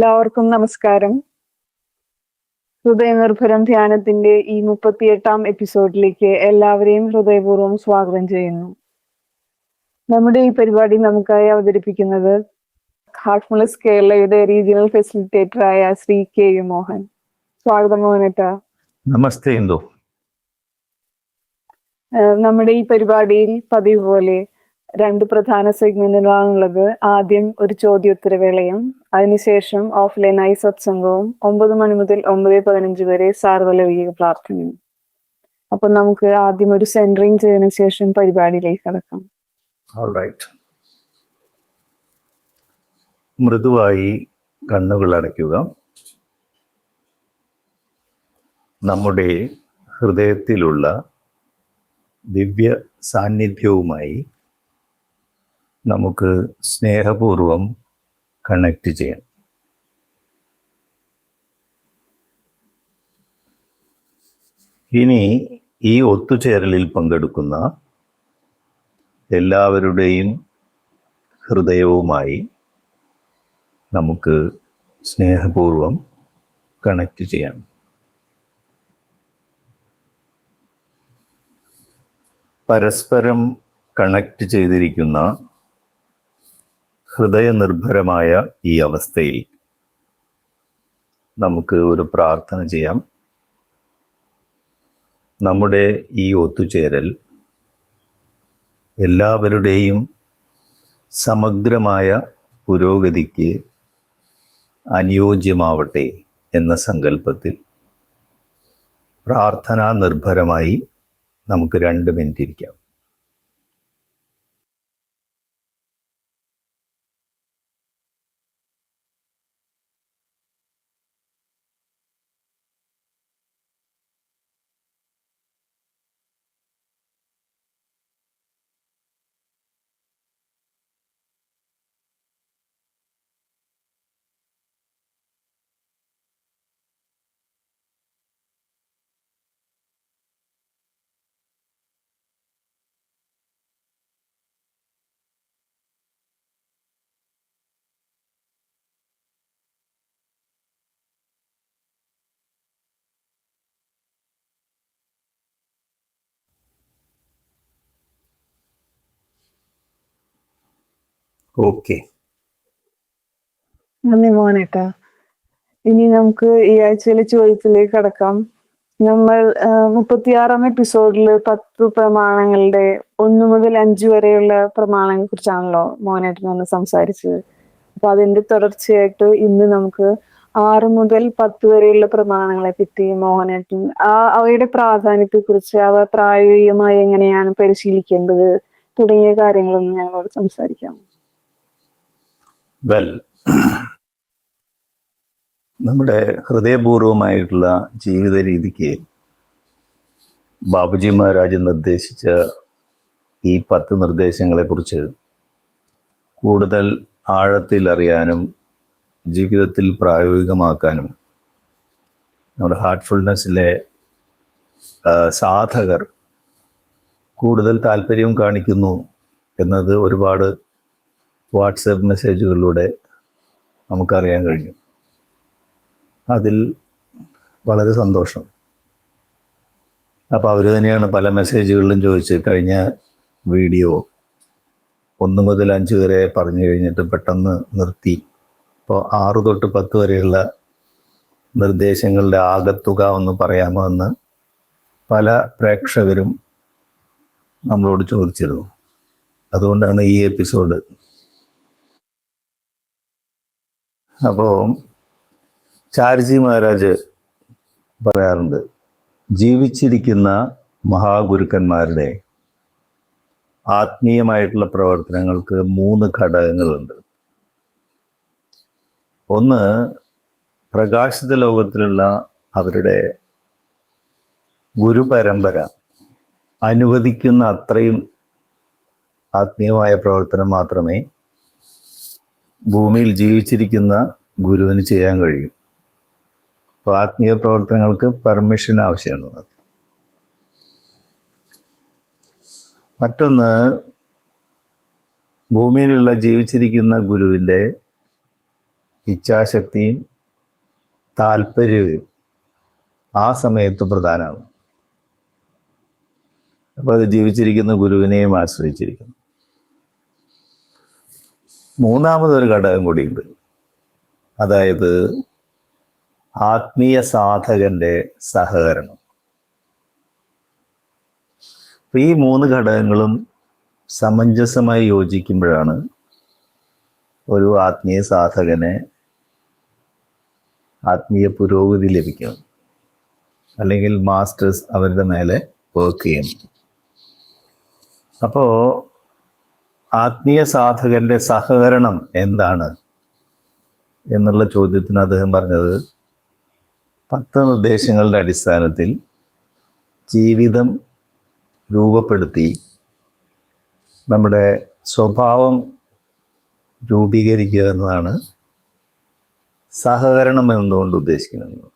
എല്ലാവർക്കും നമസ്കാരം. ഹൃദയനിർഭരം ധ്യാനത്തിന്റെ ഈ 38-ാം എപ്പിസോഡിലേക്ക് എല്ലാവരെയും ഹൃദയപൂർവ്വം സ്വാഗതം ചെയ്യുന്നു. നമ്മുടെ ഈ പരിപാടി നമുക്കായി അവതരിപ്പിക്കുന്നത് ഹാർട്ട്ഫുൾനെസ് കേരളയുടെ റീജിയണൽ ഫെസിലിറ്റേറ്ററായ ശ്രീ കെ യു മോഹൻ. സ്വാഗതം മോഹനേട്ട. നമസ്തേ ഇന്ദു. നമ്മുടെ ഈ പരിപാടിയിൽ പതിവ് പോലെ 2 പ്രധാന സെഗ്മെന്റുകളാണുള്ളത്. ആദ്യം ഒരു ചോദ്യോത്തരവേളയും അതിനുശേഷം ഓഫ്ലൈനായി സത്സംഗവും 9 മണി മുതൽ 9:15 വരെ സാർവലൗകിക പ്രാർത്ഥനയും. അപ്പൊ നമുക്ക് ആദ്യം ഒരു സെന്ററിങ് ചെയ്തതിനു ശേഷം പരിപാടിയിലേക്ക് കടക്കാം. മൃദുവായി കണ്ണുകൾ അടയ്ക്കുക. നമ്മുടെ ഹൃദയത്തിലുള്ള ദിവ്യ സാന്നിധ്യവുമായി നമുക്ക് സ്നേഹപൂർവം കണക്ട് ചെയ്യാം. ഇനി ഈ ഒത്തുചേരലിൽ പങ്കെടുക്കുന്ന എല്ലാവരുടെയും ഹൃദയവുമായി നമുക്ക് സ്നേഹപൂർവം കണക്ട് ചെയ്യാം. പരസ്പരം കണക്ട് ചെയ്തിരിക്കുന്ന ഹൃദയനിർഭരമായ ഈ അവസ്ഥയിൽ നമുക്ക് ഒരു പ്രാർത്ഥന ചെയ്യാം. നമ്മുടെ ഈ ഒത്തുചേരൽ എല്ലാവരുടെയും സമഗ്രമായ പുരോഗതിക്ക് അനുയോജ്യമാവട്ടെ എന്ന സങ്കല്പത്തിൽ പ്രാർത്ഥനാ നിർഭരമായി നമുക്ക് 2 മിനിറ്റ് ഇരിക്കാം. ഓക്കെ, നന്ദി മോഹനേട്ട. ഇനി നമുക്ക് ഈ ആഴ്ചയിലെ ചോദ്യത്തിലേക്ക് കടക്കാം. നമ്മൾ 36-ാം എപ്പിസോഡിൽ 10 പ്രമാണങ്ങളുടെ 1 മുതൽ 5 വരെയുള്ള പ്രമാണങ്ങളെ കുറിച്ചാണല്ലോ മോഹനേട്ടൻ ഒന്ന് സംസാരിച്ചത്. അപ്പൊ അതിന്റെ തുടർച്ചയായിട്ട് ഇന്ന് നമുക്ക് 6 മുതൽ 10 വരെയുള്ള പ്രമാണങ്ങളെ പറ്റി മോഹനേട്ടൻ അവയുടെ പ്രാധാന്യത്തെ കുറിച്ച്, അവ പ്രായോഗികമായി എങ്ങനെയാണ് പരിശീലിക്കേണ്ടത് തുടങ്ങിയ കാര്യങ്ങളൊന്നും ഞങ്ങളോട് സംസാരിക്കാം. നമ്മുടെ ഹൃദയപൂർവമായിട്ടുള്ള ജീവിത രീതിക്ക് ബാബുജി മഹാരാജ് നിർദ്ദേശിച്ച ഈ 10 നിർദ്ദേശങ്ങളെക്കുറിച്ച് കൂടുതൽ ആഴത്തിൽ അറിയാനും ജീവിതത്തിൽ പ്രായോഗികമാക്കാനും നമ്മുടെ ഹാർട്ട്ഫുൾനെസ്സിലെ സാധകർ കൂടുതൽ താല്പര്യം കാണിക്കുന്നു എന്നത് ഒരുപാട് വാട്സപ്പ് മെസ്സേജുകളിലൂടെ നമുക്കറിയാൻ കഴിഞ്ഞു. അതിൽ വളരെ സന്തോഷം. അപ്പോൾ അവർ തന്നെയാണ് പല മെസ്സേജുകളിലും ചോദിച്ച്, കഴിഞ്ഞ വീഡിയോ 1 മുതൽ 5 വരെ പറഞ്ഞു കഴിഞ്ഞിട്ട് പെട്ടെന്ന് നിർത്തി, ഇപ്പോൾ 6 തൊട്ട് 10 വരെയുള്ള നിർദ്ദേശങ്ങളുടെ ആകത്തുക ഒന്ന് പറയാമോ എന്ന് പല പ്രേക്ഷകരും നമ്മളോട് ചോദിച്ചിരുന്നു. അതുകൊണ്ടാണ് ഈ എപ്പിസോഡ്. അപ്പോൾ ചാർജി മഹാരാജ് പറയാറുണ്ട്, ജീവിച്ചിരിക്കുന്ന മഹാഗുരുക്കന്മാരുടെ ആത്മീയമായിട്ടുള്ള പ്രവർത്തനങ്ങൾക്ക് 3 ഘടകങ്ങളുണ്ട്. ഒന്ന്, പ്രകാശിത ലോകത്തിലുള്ള അവരുടെ ഗുരുപരമ്പര അനുവദിക്കുന്ന അത്രയും ആത്മീയമായ പ്രവർത്തനം മാത്രമേ ഭൂമിയിൽ ജീവിച്ചിരിക്കുന്ന ഗുരുവിന് ചെയ്യാൻ കഴിയും. അപ്പോൾ ആത്മീയ പ്രവർത്തനങ്ങൾക്ക് പെർമിഷൻ ആവശ്യമാണ്. മറ്റൊന്ന്, ഭൂമിയിലുള്ള ജീവിച്ചിരിക്കുന്ന ഗുരുവിൻ്റെ ഇച്ഛാശക്തിയും താല്പര്യവും ആ സമയത്ത് പ്രധാനമാണ്. അപ്പോൾ അത് ജീവിച്ചിരിക്കുന്ന ഗുരുവിനെയും ആശ്രയിച്ചിരിക്കുന്നു. മൂന്നാമതൊരു ഘടകം കൂടിയുണ്ട്. അതായത് ആത്മീയ സാധകന്റെ സഹകരണം. ഈ 3 ഘടകങ്ങളും സമഞ്ജസമായി യോജിക്കുമ്പോഴാണ് ഒരു ആത്മീയ സാധകന് ആത്മീയ പുരോഗതി ലഭിക്കുന്നത്, അല്ലെങ്കിൽ മാസ്റ്റേഴ്സ് അവരുടെ മേലെ വർക്ക് ചെയ്യും. അപ്പോൾ ആത്മീയ സാധകന്റെ സഹകരണം എന്താണ് എന്നുള്ള ചോദ്യത്തിന് അദ്ദേഹം പറഞ്ഞത് 10 നിർദ്ദേശങ്ങളുടെ അടിസ്ഥാനത്തിൽ ജീവിതം രൂപപ്പെടുത്തി നമ്മുടെ സ്വഭാവം രൂപീകരിക്കുക എന്നതാണ് സഹകരണം എന്നതുകൊണ്ട് ഉദ്ദേശിക്കുന്നത്.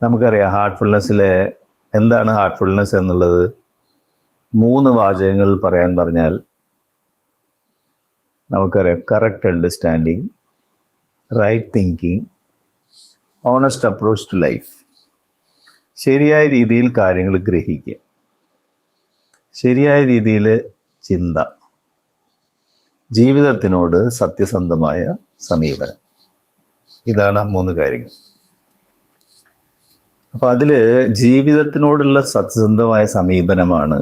നമുക്കറിയാം ഹാർട്ട്ഫുൾനെസ്സിലെ എന്താണ് ഹാർട്ട്ഫുൾനെസ് എന്നുള്ളത് 3 വാചകങ്ങൾ പറയാൻ പറഞ്ഞാൽ നമുക്കറിയാം: correct understanding, right thinking, honest approach to life. ശരിയായ രീതിയിൽ കാര്യങ്ങൾ ഗ്രഹിക്കുക, ശരിയായ രീതിയിൽ ചിന്ത, ജീവിതത്തിനോട് സത്യസന്ധമായ സമീപനം. ഇതാണ് 3 കാര്യങ്ങൾ. അപ്പൊ അതിൽ ജീവിതത്തിനോടുള്ള സത്യസന്ധമായ സമീപനമാണ്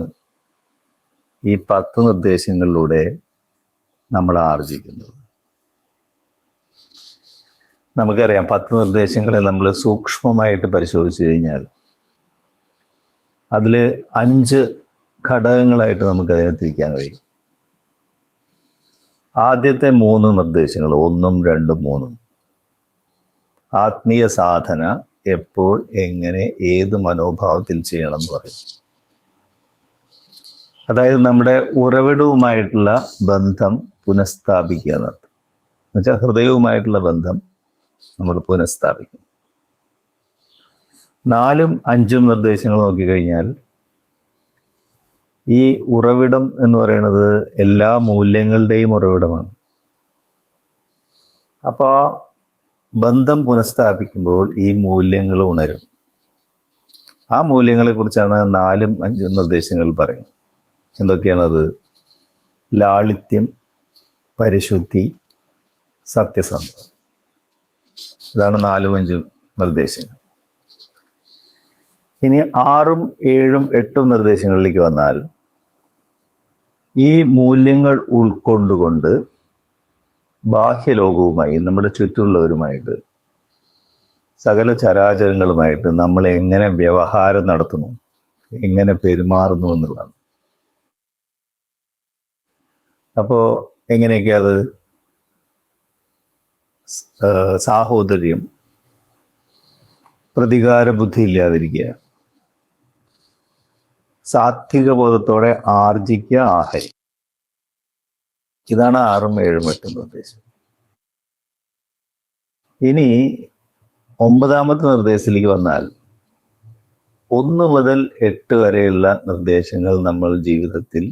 ഈ 10 നിർദ്ദേശങ്ങളിലൂടെ നമ്മൾ ആർജിക്കുന്നത്. നമുക്കറിയാം 10 നിർദ്ദേശങ്ങളെ നമ്മൾ സൂക്ഷ്മമായിട്ട് പരിശോധിച്ചു കഴിഞ്ഞാൽ അതിൽ 5 ഘടകങ്ങളായിട്ട് നമുക്ക് അതിനെ തിരിക്കാൻ കഴിയും. ആദ്യത്തെ 3 നിർദ്ദേശങ്ങൾ, 1, 2, 3, ആത്മീയ സാധന എപ്പോൾ, എങ്ങനെ, ഏത് മനോഭാവത്തിൽ ചെയ്യണം എന്ന് പറയും. അതായത് നമ്മുടെ ഉറവിടവുമായിട്ടുള്ള ബന്ധം പുനഃസ്ഥാപിക്കുക എന്നർത്ഥം. എന്നുവെച്ചാൽ ഹൃദയവുമായിട്ടുള്ള ബന്ധം നമ്മൾ പുനഃസ്ഥാപിക്കും. 4ഉം 5ഉം നിർദ്ദേശങ്ങൾ നോക്കിക്കഴിഞ്ഞാൽ ഈ ഉറവിടം എന്ന് പറയുന്നത് എല്ലാ മൂല്യങ്ങളുടെയും ഉറവിടമാണ്. അപ്പോൾ ബന്ധം പുനഃസ്ഥാപിക്കുമ്പോൾ ഈ മൂല്യങ്ങൾ ഉണരും. ആ മൂല്യങ്ങളെ കുറിച്ചാണ് 4ഉം 5ഉം നിർദ്ദേശങ്ങൾ പറയുന്നത്. എന്തൊക്കെയാണത്? ലാളിത്യം, പരിശുദ്ധി, സത്യസന്ധത. ഇതാണ് 4ഉം 5ഉം നിർദ്ദേശങ്ങൾ. ഇനി 6ഉം 7ഉം 8ഉം നിർദ്ദേശങ്ങളിലേക്ക് വന്നാൽ ഈ മൂല്യങ്ങൾ ഉൾക്കൊണ്ടുകൊണ്ട് ബാഹ്യലോകവുമായി, നമ്മുടെ ചുറ്റുമുള്ളവരുമായിട്ട്, സകല ചരാചരങ്ങളുമായിട്ട് നമ്മൾ എങ്ങനെ വ്യവഹാരം നടത്തുന്നു, എങ്ങനെ പെരുമാറുന്നു എന്നുള്ളതാണ്. അപ്പോൾ എങ്ങനെയൊക്കെയത്? സാഹോദര്യം, പ്രതികാര ബുദ്ധി ഇല്ലാതിരിക്കുക, സാത്വിക ബോധത്തോടെ ആർജിക്കുക ആഹാരം. ഇതാണ് 6ഉം 7ഉം 8ഉം നിർദ്ദേശം. ഇനി 9ാമത്തെ നിർദ്ദേശത്തിലേക്ക് വന്നാൽ 1 മുതൽ 8 വരെയുള്ള നിർദ്ദേശങ്ങൾ നമ്മൾ ജീവിതത്തിൽ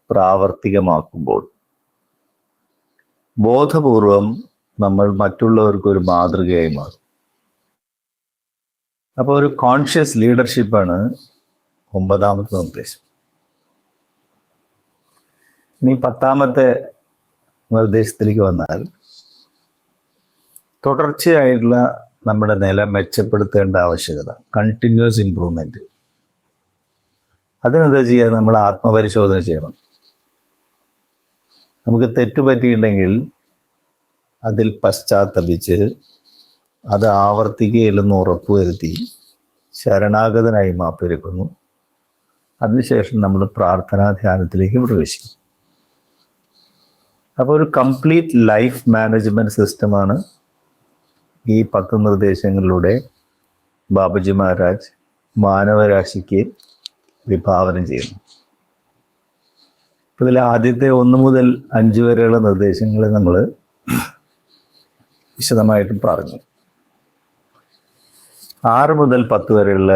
പ്രാവർത്തികമാക്കുമ്പോൾ ബോധപൂർവം നമ്മൾ മറ്റുള്ളവർക്ക് ഒരു മാതൃകയായി മാറും. അപ്പോൾ ഒരു കോൺഷ്യസ് ലീഡർഷിപ്പാണ് 9ാമത്തെ നിർദ്ദേശം. ഇനി 10ാമത്തെ നിർദ്ദേശത്തിലേക്ക് വന്നാൽ തുടർച്ചയായിട്ടുള്ള നമ്മുടെ നില മെച്ചപ്പെടുത്തേണ്ട ആവശ്യകത, കണ്ടിന്യൂസ് ഇംപ്രൂവ്മെന്റ്. അതിനെന്താ ചെയ്യുക? നമ്മൾ ആത്മപരിശോധന ചെയ്യണം. നമുക്ക് തെറ്റുപറ്റിയിട്ടുണ്ടെങ്കിൽ അതിൽ പശ്ചാത്തപിച്ച് അത് ആവർത്തിക്കുകയില്ലെന്ന് ഉറപ്പുവരുത്തി ശരണാഗതനായി മാപ്പിരക്കുന്നു. അതിനുശേഷം നമ്മൾ പ്രാർത്ഥനാ ധ്യാനത്തിലേക്ക് പ്രവേശിക്കും. അപ്പോൾ ഒരു കംപ്ലീറ്റ് ലൈഫ് മാനേജ്മെന്റ് സിസ്റ്റമാണ് ഈ 10 നിർദ്ദേശങ്ങളിലൂടെ ബാബുജി മഹാരാജ് മാനവരാശിക്ക് വിഭാവനം ചെയ്യുന്നു. ഇതിൽ ആദ്യത്തെ 1 മുതൽ 5 വരെയുള്ള നിർദ്ദേശങ്ങളെ നമ്മൾ വിശദമായിട്ടും പറഞ്ഞു. 6 മുതൽ 10 വരെയുള്ള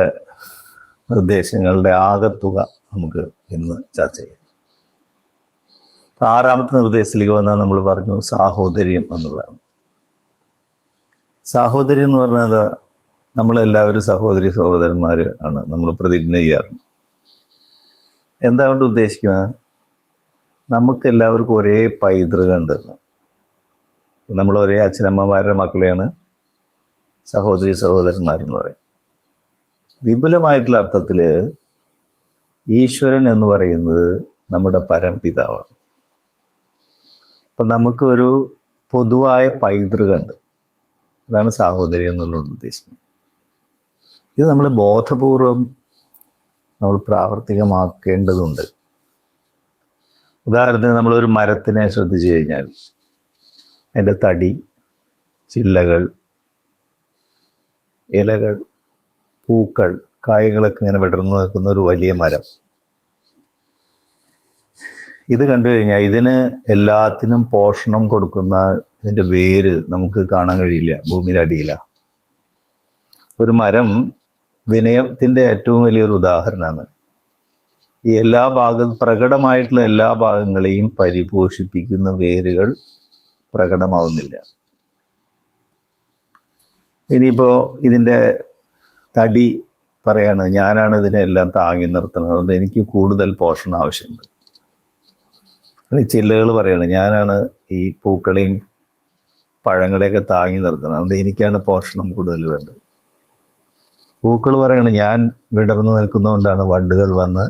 നിർദ്ദേശങ്ങളുടെ ആകത്തുക നമുക്ക് ഇന്ന് ചർച്ച ചെയ്യാം. 6-ാമത്തെ നിർദ്ദേശത്തിലേക്ക് വന്നാൽ നമ്മൾ പറഞ്ഞു സാഹോദര്യം എന്നുള്ളതാണ്. സാഹോദര്യം എന്ന് പറഞ്ഞാൽ നമ്മളെല്ലാവരും സഹോദരി സഹോദരന്മാർ ആണ് നമ്മൾ പ്രതിജ്ഞ ചെയ്യാറ്. എന്താ കൊണ്ട് ഉദ്ദേശിക്കുന്നത്? നമുക്ക് എല്ലാവർക്കും ഒരേ പൈതൃകം ഉണ്ടെന്ന്. നമ്മൾ ഒരേ അച്ഛനമ്മമാരുടെ മക്കളെയാണ് സഹോദരി സഹോദരന്മാരെന്ന് പറയും. വിപുലമായിട്ടുള്ള അർത്ഥത്തിൽ ഈശ്വരൻ എന്ന് പറയുന്നത് നമ്മുടെ പരംപിതാവാണ്. അപ്പം നമുക്കൊരു പൊതുവായ പൈതൃകമുണ്ട്. അതാണ് സാഹോദര്യം എന്നുള്ളത് ഉദ്ദേശിക്കുന്നത്. ഇത് നമ്മൾ ബോധപൂർവം നമ്മൾ പ്രാവർത്തികമാക്കേണ്ടതുണ്ട്. ഉദാഹരണത്തിന് നമ്മളൊരു മരത്തിനെ ശ്രദ്ധിച്ചു കഴിഞ്ഞാൽ അതിൻ്റെ തടി, ചില്ലകൾ, ഇലകൾ, പൂക്കൾ, കായകളൊക്കെ ഇങ്ങനെ വിടർന്നു നിൽക്കുന്ന ഒരു വലിയ മരം. ഇത് കണ്ടു കഴിഞ്ഞാൽ ഇതിന് എല്ലാത്തിനും പോഷണം കൊടുക്കുന്ന ഇതിൻ്റെ വേര് നമുക്ക് കാണാൻ കഴിയില്ല, ഭൂമിയുടെ അടിയിലാണ്. ഒരു മരം വിനയത്തിൻ്റെ ഏറ്റവും വലിയൊരു ഉദാഹരണമാണ്. ഈ എല്ലാ പ്രകടമായിട്ടുള്ള എല്ലാ ഭാഗങ്ങളെയും പരിപോഷിപ്പിക്കുന്ന വേരുകൾ പ്രകടമാവുന്നില്ല. ഇനിയിപ്പോൾ ഇതിൻ്റെ തടി പറയാണ്, ഞാനാണ് ഇതിനെല്ലാം താങ്ങി നിർത്തുന്നത്, അതുകൊണ്ട് എനിക്ക് കൂടുതൽ പോഷണം ആവശ്യമുണ്ട്. ചില്ലകൾ പറയാണ്, ഞാനാണ് ഈ പൂക്കളെയും പഴങ്ങളെയൊക്കെ താങ്ങി നിർത്തുന്നത്, അതുകൊണ്ട് എനിക്കാണ് പോഷണം കൂടുതൽ വേണ്ടത്. പൂക്കൾ പറയാണ്, ഞാൻ വിടർന്നു നിൽക്കുന്നതുകൊണ്ടാണ് വണ്ടുകൾ വന്ന്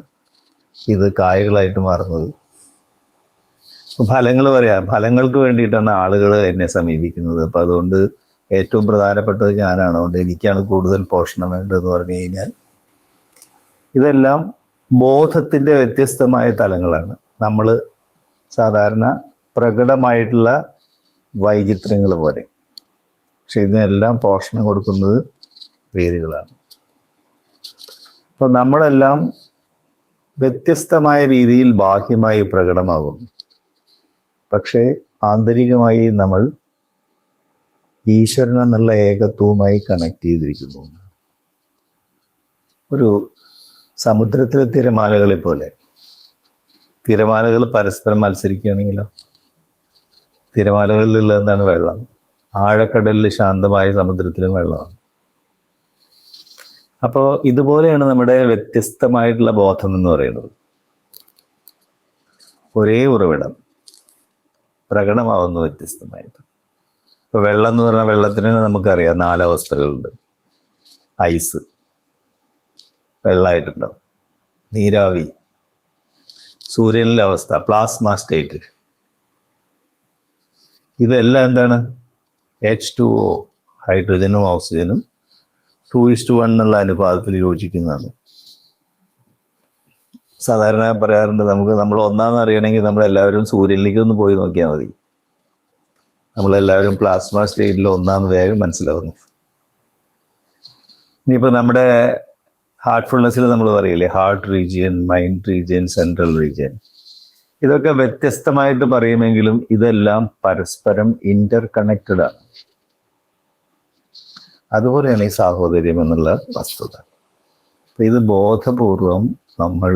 ഇത് കായകളായിട്ട് മാറുന്നത്. ഫലങ്ങൾ പറയാം, ഫലങ്ങൾക്ക് വേണ്ടിയിട്ടാണ് ആളുകൾ എന്നെ സമീപിക്കുന്നത്, അപ്പം അതുകൊണ്ട് ഏറ്റവും പ്രധാനപ്പെട്ടത് ഞാനാണ്, അതുകൊണ്ട് എനിക്കാണ് കൂടുതൽ പോഷണം വേണ്ടതെന്ന് പറഞ്ഞു കഴിഞ്ഞാൽ ഇതെല്ലാം ബോധത്തിൻ്റെ വ്യത്യസ്തമായ തലങ്ങളാണ്. നമ്മൾ സാധാരണ പ്രകടമായിട്ടുള്ള വൈചിത്ര്യങ്ങൾ പോലെ, പക്ഷെ ഇതിനെല്ലാം പോഷണം കൊടുക്കുന്നത് വേരുകളാണ്. അപ്പോൾ നമ്മളെല്ലാം വ്യത്യസ്തമായ രീതിയിൽ ബാഹ്യമായി പ്രകടമാകും, പക്ഷേ ആന്തരികമായി നമ്മൾ ഈശ്വരൻ എന്നുള്ള ഏകത്വവുമായി കണക്ട് ചെയ്തിരിക്കുന്നു. ഒരു സമുദ്രത്തിലെ തിരമാലകളെ പോലെ തിരമാലകൾ പരസ്പരം മത്സരിക്കുകയാണെങ്കിലോ, തിരമാലകളിലുള്ള എന്താണ്? വെള്ളം. ആഴക്കടലിൽ ശാന്തമായ സമുദ്രത്തിലും വെള്ളമാണ്. അപ്പോൾ ഇതുപോലെയാണ് നമ്മുടെ വ്യത്യസ്തമായിട്ടുള്ള ബോധം എന്ന് പറയുന്നത്. ഒരേ ഉറവിടം പ്രകടമാവുന്നു വ്യത്യസ്തമായിട്ട്. ഇപ്പോൾ വെള്ളം എന്ന് പറഞ്ഞാൽ വെള്ളത്തിന് നമുക്കറിയാം 4 അവസ്ഥകളുണ്ട്. ഐസ് വെള്ളമായിട്ടുണ്ടാവും, നീരാവി, സൂര്യനിലെ അവസ്ഥ, പ്ലാസ്മ സ്റ്റേറ്റ്. ഇതെല്ലാം എന്താണ്? H2O, ഹൈഡ്രജനും ഓക്സിജനും 2:1 എന്നുള്ള അനുപാതത്തിൽ യോജിക്കുന്നതാണ്. സാധാരണ പറയാറുണ്ട്, നമ്മൾ ഒന്നാമെന്ന് അറിയണമെങ്കിൽ നമ്മളെല്ലാവരും സൂര്യനിലേക്ക് ഒന്ന് പോയി നോക്കിയാൽ മതി. നമ്മളെല്ലാവരും പ്ലാസ്മ സ്റ്റേറ്റിൽ ഒന്നാമെന്ന് വേഗം മനസ്സിലാവുന്നു. ഇനിയിപ്പോൾ നമ്മുടെ ഹാർട്ട്ഫുൾനെസ്സിൽ നമ്മൾ പറയില്ലേ, heart region, mind region, central region. ഇതൊക്കെ വ്യത്യസ്തമായിട്ട് പറയുമെങ്കിലും ഇതെല്ലാം പരസ്പരം ഇന്റർ കണക്റ്റഡ് ആണ്. അതുപോലെയാണ് ഈ സാഹോദര്യം എന്നുള്ള വസ്തുത. ഇത് ബോധപൂർവം നമ്മൾ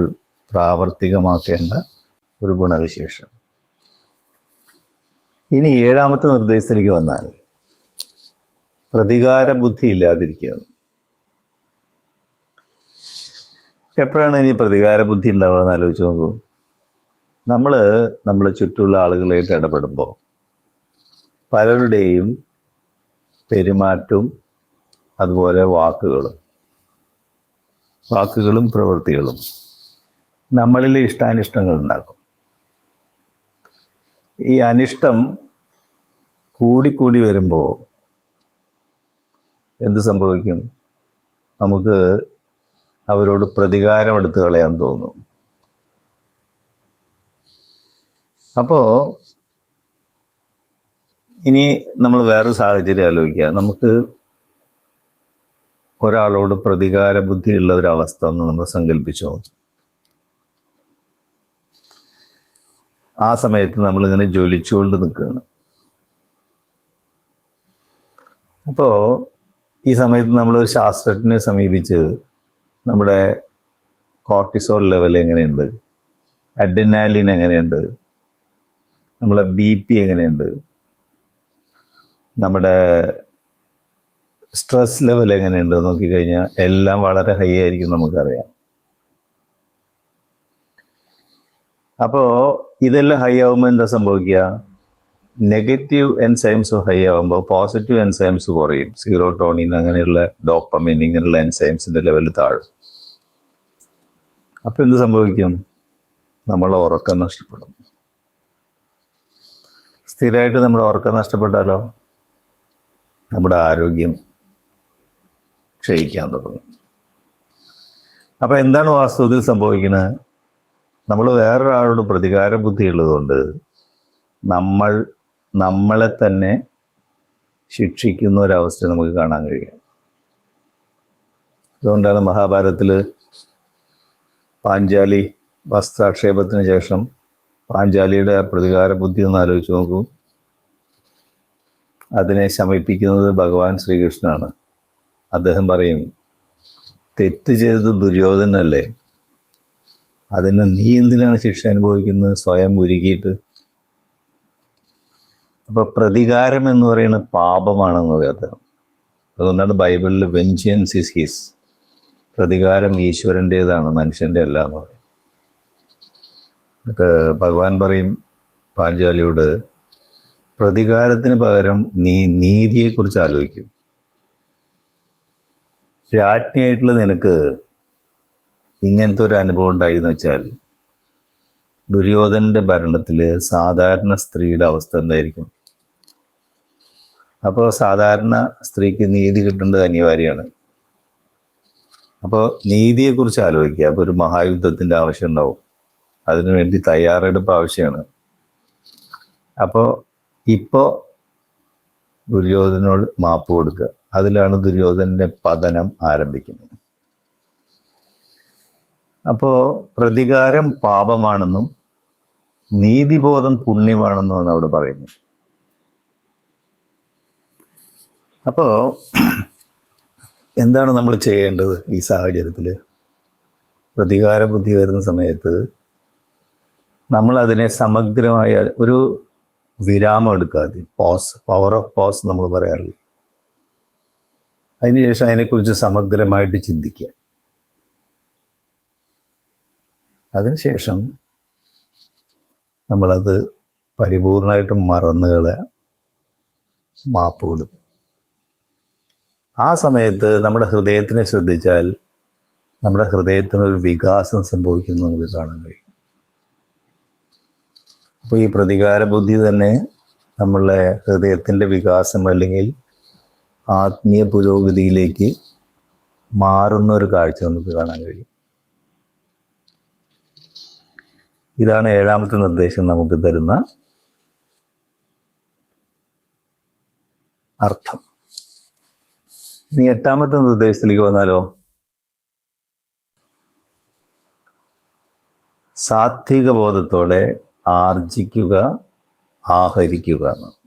പ്രാവർത്തികമാക്കേണ്ട ഒരു ഗുണവിശേഷം. ഇനി 7-ാമത്തെ നിർദ്ദേശത്തിലേക്ക് വന്നാൽ പ്രതികാര ബുദ്ധി ഇല്ലാതിരിക്കുക. എപ്പോഴാണ് ഇനി പ്രതികാര ബുദ്ധി ഉണ്ടാവുക എന്ന് ആലോചിച്ച് നോക്കൂ. നമ്മളെ ചുറ്റുമുള്ള ആളുകളായിട്ട് ഇടപെടുമ്പോൾ പലരുടെയും പെരുമാറ്റവും അതുപോലെ വാക്കുകളും പ്രവൃത്തികളും നമ്മളിൽ ഇഷ്ടാനിഷ്ടങ്ങൾ ഉണ്ടാക്കും. ഈ അനിഷ്ടം കൂടിക്കൂടി വരുമ്പോൾ എന്ത് സംഭവിക്കും? നമുക്ക് അവരോട് പ്രതികാരം എടുത്ത് കളയാൻ തോന്നും. അപ്പോൾ ഇനി നമ്മൾ വേറൊരു സാഹചര്യം ആലോചിക്കുക. നമുക്ക് ഒരാളോട് പ്രതികാര ബുദ്ധിയുള്ള ഒരവസ്ഥ ഒന്ന് നമ്മൾ സങ്കല്പിച്ചോ. ആ സമയത്ത് നമ്മളിങ്ങനെ ജ്വലിച്ചുകൊണ്ട് നിൽക്കുകയാണ്. അപ്പോൾ ഈ സമയത്ത് നമ്മളൊരു ശാസ്ത്രജ്ഞനെ സമീപിച്ച് നമ്മുടെ കോർട്ടിസോൾ ലെവൽ എങ്ങനെയുണ്ട്, അഡ്രിനാലിൻ എങ്ങനെയുണ്ട്, നമ്മളെ BP എങ്ങനെയുണ്ട്, നമ്മുടെ സ്ട്രെസ് ലെവൽ എങ്ങനെയുണ്ട് നോക്കിക്കഴിഞ്ഞാൽ എല്ലാം വളരെ ഹൈ ആയിരിക്കും നമുക്കറിയാം. അപ്പോൾ ഇതെല്ലാം ഹൈ ആകുമ്പോൾ എന്താ സംഭവിക്കുക? നെഗറ്റീവ് എൻസൈംസ് ഹൈ ആകുമ്പോൾ പോസിറ്റീവ് എൻസൈംസ് കുറയും. സീറോട്ടോണിൻ അങ്ങനെയുള്ള ഡോപ്പമിൻ ഇങ്ങനെയുള്ള എൻസൈംസിന്റെ ലെവൽ താഴും. അപ്പം എന്ത് സംഭവിക്കും? നമ്മളെ ഉറക്കം നഷ്ടപ്പെടും. സ്ഥിരമായിട്ട് നമ്മുടെ ഉറക്കം നഷ്ടപ്പെട്ടാലോ നമ്മുടെ ആരോഗ്യം ക്ഷയിക്കാൻ തുടങ്ങും. അപ്പം എന്താണ് വാസ്തവത്തിൽ സംഭവിക്കുന്നത്? നമ്മൾ വേറൊരാളോട് പ്രതികാര ബുദ്ധി ഉള്ളതുകൊണ്ട് നമ്മളെ തന്നെ ശിക്ഷിക്കുന്ന ഒരവസ്ഥ നമുക്ക് കാണാൻ കഴിയും. അതുകൊണ്ടാണ് മഹാഭാരതത്തിൽ പാഞ്ചാലി വസ്ത്രാക്ഷേപത്തിന് ശേഷം പാഞ്ചാലിയുടെ പ്രതികാര ബുദ്ധി ഒന്ന് ആലോചിച്ച് നോക്കൂ. അതിനെ ശമിപ്പിക്കുന്നത് ഭഗവാൻ ശ്രീകൃഷ്ണനാണ്. അദ്ദേഹം പറയും, തെറ്റ് ചെയ്തത് ദുര്യോധനല്ലേ, അതിന് നീ എന്തിനാണ് ശിക്ഷ അനുഭവിക്കുന്നത് സ്വയം ഉരുകിയിട്ട്? അപ്പൊ പ്രതികാരം എന്ന് പറയുന്നത് പാപമാണെന്ന് പറയും അദ്ദേഹം. അതുകൊണ്ടാണ് ബൈബിളിൽ വെഞ്ചൻസ് ഇസ് ഹിസ്, പ്രതികാരം ഈശ്വരൻ്റെതാണ്, മനുഷ്യൻ്റെ അല്ല എന്ന് പറയും. ഭഗവാൻ പറയും പാഞ്ചാലിയോട്, പ്രതികാരത്തിന് പകരം നീ നീതിയെക്കുറിച്ച് ആലോചിക്കും. രാജ്ഞിയായിട്ടുള്ള നിനക്ക് ഇങ്ങനത്തെ ഒരു അനുഭവം ഉണ്ടായിന്ന് വെച്ചാൽ ദുര്യോധനന്റെ ഭരണത്തിൽ സാധാരണ സ്ത്രീയുടെ അവസ്ഥ എന്തായിരിക്കും? അപ്പോൾ സാധാരണ സ്ത്രീക്ക് നീതി കിട്ടേണ്ടത് അനിവാര്യമാണ്. അപ്പോൾ നീതിയെക്കുറിച്ച് ആലോചിക്കുക. അപ്പോൾ ഒരു മഹായുദ്ധത്തിൻ്റെ ആവശ്യം ഉണ്ടാവും, അതിനുവേണ്ടി തയ്യാറെടുപ്പ് ആവശ്യമാണ്. അപ്പോൾ ഇപ്പോൾ ദുര്യോധനോട് മാപ്പ് കൊടുക്കുക. അതിലാണ് ദുര്യോധനന്റെ പതനം ആരംഭിക്കുന്നത്. അപ്പോൾ പ്രതികാരം പാപമാണെന്നും നീതിബോധം പുണ്യമാണെന്നുമാണ് അവിടെ പറയുന്നത്. അപ്പോൾ എന്താണ് നമ്മൾ ചെയ്യേണ്ടത് ഈ സാഹചര്യത്തിൽ? പ്രതികാര ബുദ്ധി വരുന്ന സമയത്ത് നമ്മൾ അതിനെ സമഗ്രമായ ഒരു വിരാമം എടുക്കാതെ, പോസ്, പവർ ഓഫ് പോസ് നമ്മൾ പറയാറില്ല, അതിനുശേഷം അതിനെക്കുറിച്ച് സമഗ്രമായിട്ട് ചിന്തിക്കുക. അതിനുശേഷം നമ്മളത് പരിപൂർണമായിട്ടും മറന്നുകളെ മാപ്പ് കൊടുക്കും. ആ സമയത്ത് നമ്മുടെ ഹൃദയത്തിനെ ശ്രദ്ധിച്ചാൽ നമ്മുടെ ഹൃദയത്തിനൊരു വികാസം സംഭവിക്കുന്നു നമുക്ക് കാണാൻ കഴിയും. അപ്പോൾ ഈ പ്രതികാര ബുദ്ധി തന്നെ നമ്മളെ ഹൃദയത്തിൻ്റെ വികാസം അല്ലെങ്കിൽ ആത്മീയ പുരോഗതിയിലേക്ക് മാറുന്ന ഒരു കാഴ്ച നമുക്ക് കാണാൻ കഴിയും. ഇതാണ് 7ാമത്തെ നിർദ്ദേശം നമുക്ക് തരുന്ന അർത്ഥം. ഇനി 8ാമത്തെ നിർദ്ദേശത്തിലേക്ക് വന്നാലോ? സാത്വിക ബോധത്തോടെ ആർജിക്കുക, ആഹരിക്കുക എന്നാണ്.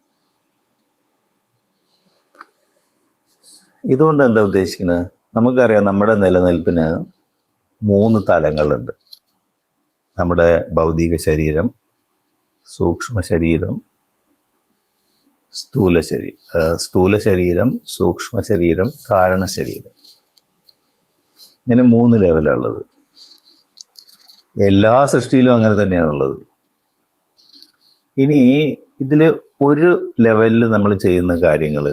ഇതുകൊണ്ട് എന്താ ഉദ്ദേശിക്കുന്നത്? നമുക്കറിയാം നമ്മുടെ നിലനിൽപ്പിന് 3 തലങ്ങളുണ്ട്. നമ്മുടെ ഭൗതിക ശരീരം, സൂക്ഷ്മ ശരീരം, സ്ഥൂല ശരീരം, സൂക്ഷ്മ ശരീരം, കാരണ ശരീരം. ഇങ്ങനെ 3 ലെവലുള്ളത്. എല്ലാ സൃഷ്ടിയിലും അങ്ങനെ തന്നെയാണുള്ളത്. ഇനി ഇതിൽ ഒരു ലെവലിൽ നമ്മൾ ചെയ്യുന്ന കാര്യങ്ങൾ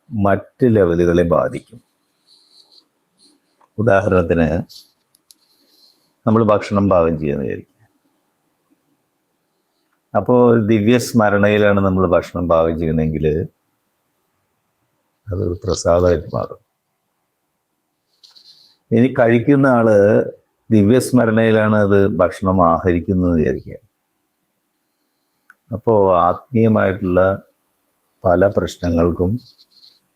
മറ്റ് ലെവലുകളെ ബാധിക്കും. ഉദാഹരണത്തിന് നമ്മൾ ഭക്ഷണം പാകം ചെയ്യുന്ന വിചാരിക്കും. അപ്പോൾ ദിവ്യസ്മരണയിലാണ് നമ്മൾ ഭക്ഷണം പാകം ചെയ്യുന്നതെങ്കിൽ അത് പ്രസാദമായിട്ട് മാറും. ഇനി കഴിക്കുന്ന ആള് ദിവ്യസ്മരണയിലാണ് അത് ഭക്ഷണം ആഹരിക്കുന്നത് വിചാരിക്കുക. അപ്പോൾ ആത്മീയമായിട്ടുള്ള പല പ്രശ്നങ്ങൾക്കും